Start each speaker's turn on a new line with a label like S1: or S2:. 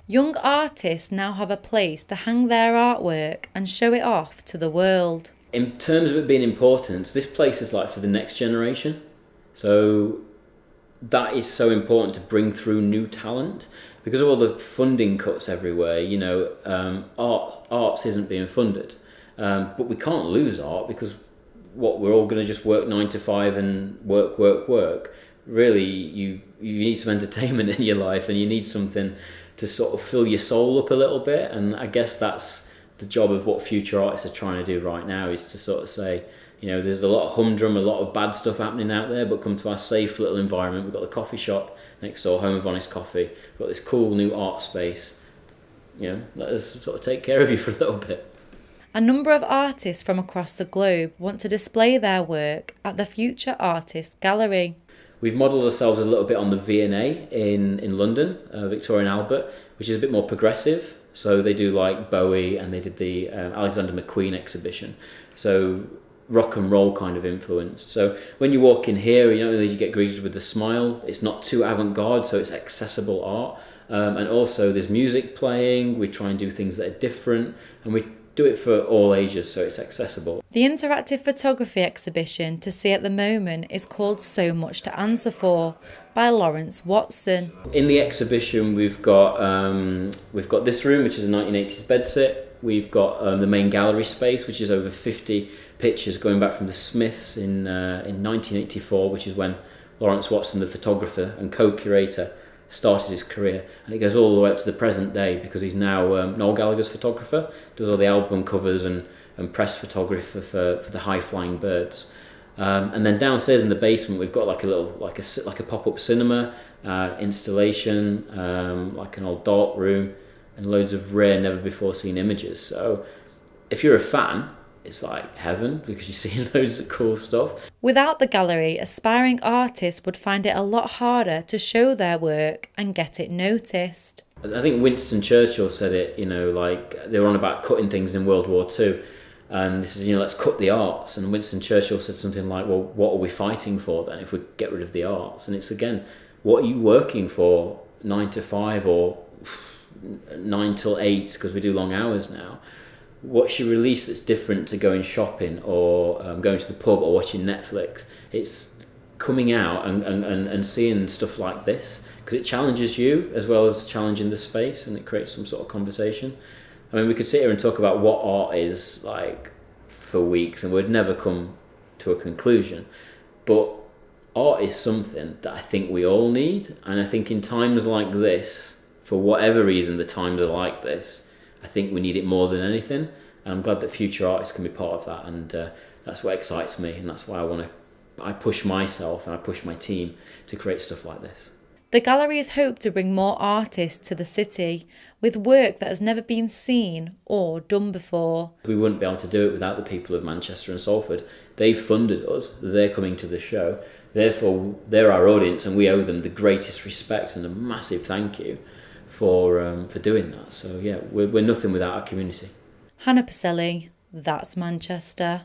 S1: Young artists now have a place to hang their artwork and show it off to the world.
S2: In terms of it being important, this place is like for the next generation. So that is so important to bring through new talent because of all the funding cuts everywhere. Arts isn't being funded, but we can't lose art because we're all going to just work 9 to 5 and work. Really, you need some entertainment in your life, and you need something to sort of fill your soul up a little bit. And I guess that's the job of what future artists are trying to do right now, is to sort of say, there's a lot of humdrum, a lot of bad stuff happening out there, but come to our safe little environment. We've got the coffee shop next door, Home of Honest Coffee. We've got this cool new art space. Let us sort of take care of you for a little bit.
S1: A number of artists from across the globe want to display their work at the Future Artists Gallery.
S2: We've modelled ourselves a little bit on the V&A in London, Victoria and Albert, which is a bit more progressive. So they do like Bowie, and they did the Alexander McQueen exhibition. So rock and roll kind of influence. So when you walk in here, you get greeted with a smile. It's not too avant-garde, so it's accessible art. And also there's music playing. We try and do things that are different, and we do it for all ages, so it's accessible.
S1: The interactive photography exhibition to see at the moment is called So Much to Answer For by Lawrence Watson.
S2: In the exhibition we've got this room, which is a 1980s bedsit. We've got the main gallery space, which is over 50 pictures going back from the Smiths in 1984, which is when Lawrence Watson, the photographer and co-curator, started his career, and it goes all the way up to the present day because he's now Noel Gallagher's photographer, does all the album covers and press photography for the High Flying Birds. And then downstairs in the basement we've got like a pop-up cinema installation, like an old dark room, and loads of rare, never before seen images. So if you're a fan, it's like heaven because you see loads of cool stuff.
S1: Without the gallery, aspiring artists would find it a lot harder to show their work and get it noticed.
S2: I think Winston Churchill said it, like they were on about cutting things in World War II, and he says, let's cut the arts. And Winston Churchill said something like, well, what are we fighting for then if we get rid of the arts? And it's again, what are you working for 9 to 5 or 9 till 8, because we do long hours now? What's your release that's different to going shopping or going to the pub or watching Netflix? It's coming out and seeing stuff like this, because it challenges you as well as challenging the space, and it creates some sort of conversation. I mean, we could sit here and talk about what art is like for weeks and we'd never come to a conclusion, but art is something that I think we all need, and I think in times like this, for whatever reason the times are like this, I think we need it more than anything, and I'm glad that future artists can be part of that, and that's what excites me, and that's why I push myself and I push my team to create stuff like this.
S1: The galleries hope to bring more artists to the city with work that has never been seen or done before.
S2: We wouldn't be able to do it without the people of Manchester and Salford. They've funded us, they're coming to the show, therefore they're our audience, and we owe them the greatest respect and a massive thank you for doing that. So yeah, we're nothing without our community.
S1: Hannah Pacelli, That's Manchester.